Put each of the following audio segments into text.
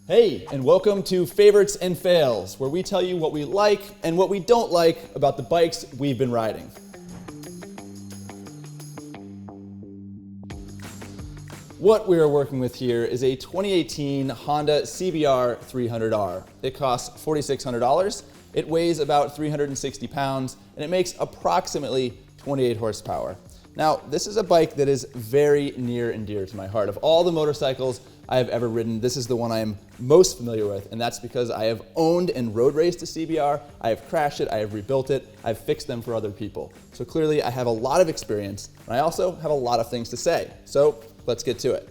Hey, and welcome to Favorites and Fails, where we tell you what we like and what we don't like about the bikes we've been riding. What we are working with here is a 2018 Honda CBR300R. It costs $4,600, it weighs about 360 pounds, and it makes approximately 28 horsepower. Now, this is a bike that is very near and dear to my heart. Of all the motorcycles I have ever ridden, this is the one I am most familiar with, and that's because I have owned and road raced a CBR, I have crashed it, I have rebuilt it, I've fixed them for other people. So clearly I have a lot of experience, and I also have a lot of things to say. So let's get to it.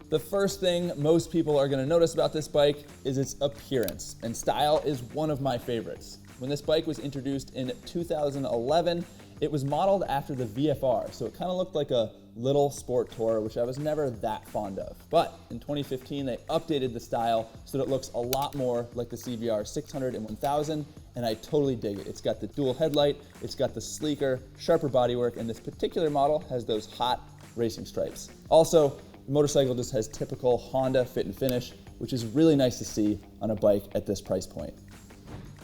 The first thing most people are gonna notice about this bike is its appearance, and style is one of my favorites. When this bike was introduced in 2011, it was modeled after the VFR, so it kind of looked like a little sport tourer, which I was never that fond of. But in 2015, they updated the style so that it looks a lot more like the CBR600 and 1000, and I totally dig it. It's got the dual headlight, it's got the sleeker, sharper bodywork, and this particular model has those hot racing stripes. Also, the motorcycle just has typical Honda fit and finish, which is really nice to see on a bike at this price point.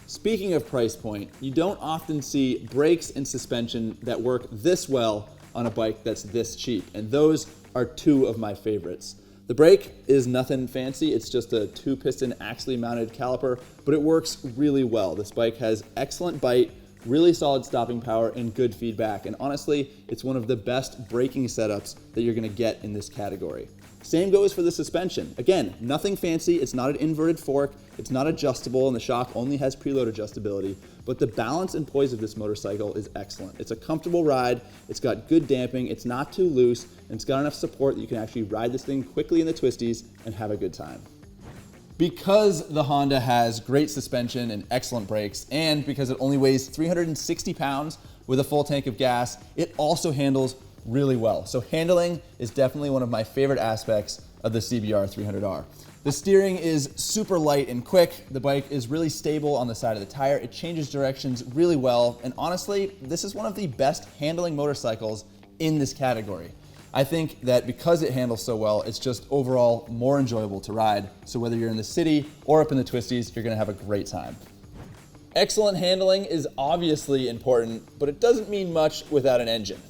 Speaking of price point, you don't often see brakes and suspension that work this well on a bike that's this cheap, and those are two of my favorites. The brake is nothing fancy, it's just a 2-piston axially mounted caliper, but it works really well. This bike has excellent bite, really solid stopping power, and good feedback, and honestly, it's one of the best braking setups that you're gonna get in this category. Same goes for the suspension. Again, nothing fancy, it's not an inverted fork, it's not adjustable, and the shock only has preload adjustability, but the balance and poise of this motorcycle is excellent. It's a comfortable ride, it's got good damping, it's not too loose, and it's got enough support that you can actually ride this thing quickly in the twisties and have a good time. Because the Honda has great suspension and excellent brakes, and because it only weighs 360 pounds with a full tank of gas, it also handles really well. So handling is definitely one of my favorite aspects of the CBR300R. The steering is super light and quick. The bike is really stable on the side of the tire. It changes directions really well. And honestly, this is one of the best handling motorcycles in this category. I think that because it handles so well, it's just overall more enjoyable to ride. So whether you're in the city or up in the twisties, you're gonna have a great time. Excellent handling is obviously important, but it doesn't mean much without an engine.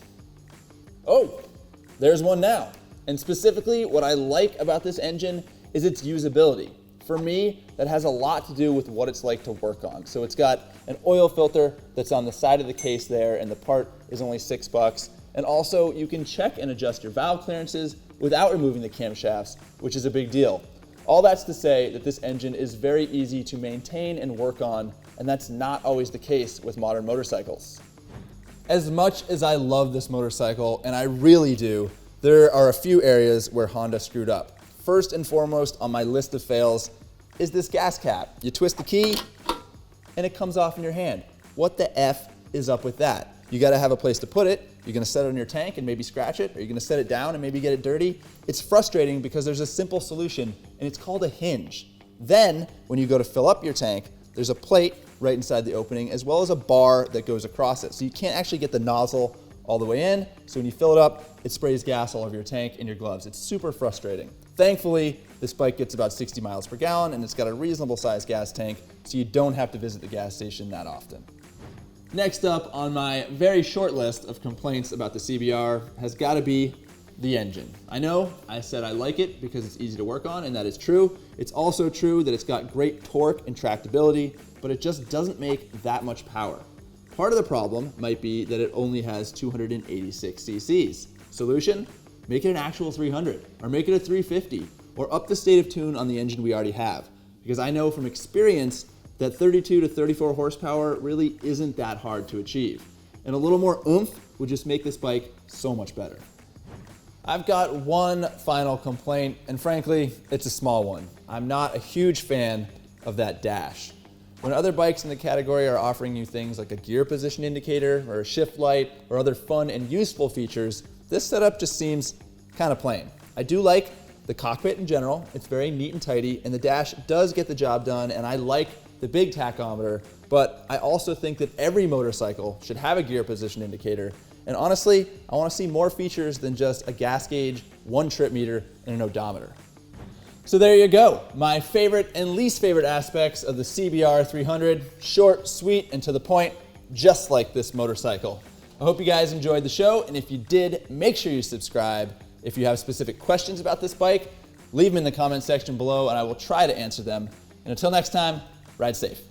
Oh, there's one now. And specifically, what I like about this engine is its usability. For me, that has a lot to do with what it's like to work on. So it's got an oil filter that's on the side of the case there, and the part is only $6. And also, you can check and adjust your valve clearances without removing the camshafts, which is a big deal. All that's to say that this engine is very easy to maintain and work on, and that's not always the case with modern motorcycles. As much as I love this motorcycle, and I really do, there are a few areas where Honda screwed up. First and foremost on my list of fails is this gas cap. You twist the key and it comes off in your hand. What the F is up with that? You gotta have a place to put it. You're gonna set it on your tank and maybe scratch it, or you're gonna set it down and maybe get it dirty. It's frustrating because there's a simple solution, and it's called a hinge. Then, when you go to fill up your tank, there's a plate right inside the opening, as well as a bar that goes across it. So you can't actually get the nozzle all the way in, so when you fill it up, it sprays gas all over your tank and your gloves. It's super frustrating. Thankfully, this bike gets about 60 miles per gallon, and it's got a reasonable sized gas tank, so you don't have to visit the gas station that often. Next up on my very short list of complaints about the CBR has gotta be the engine. I know I said I like it because it's easy to work on, and that is true. It's also true that it's got great torque and tractability, but it just doesn't make that much power. Part of the problem might be that it only has 286 cc's. Solution? Make it an actual 300, or make it a 350, or up the state of tune on the engine we already have. Because I know from experience that 32 to 34 horsepower really isn't that hard to achieve. And a little more oomph would just make this bike so much better. I've got one final complaint, and frankly, it's a small one. I'm not a huge fan of that dash. When other bikes in the category are offering you things like a gear position indicator or a shift light or other fun and useful features, this setup just seems kind of plain. I do like the cockpit in general. It's very neat and tidy, and the dash does get the job done, and I like the big tachometer, but I also think that every motorcycle should have a gear position indicator. And honestly, I want to see more features than just a gas gauge, one trip meter, and an odometer. So there you go. My favorite and least favorite aspects of the CBR300. Short, sweet, and to the point, just like this motorcycle. I hope you guys enjoyed the show, and if you did, make sure you subscribe. If you have specific questions about this bike, leave them in the comment section below and I will try to answer them. And until next time, ride safe.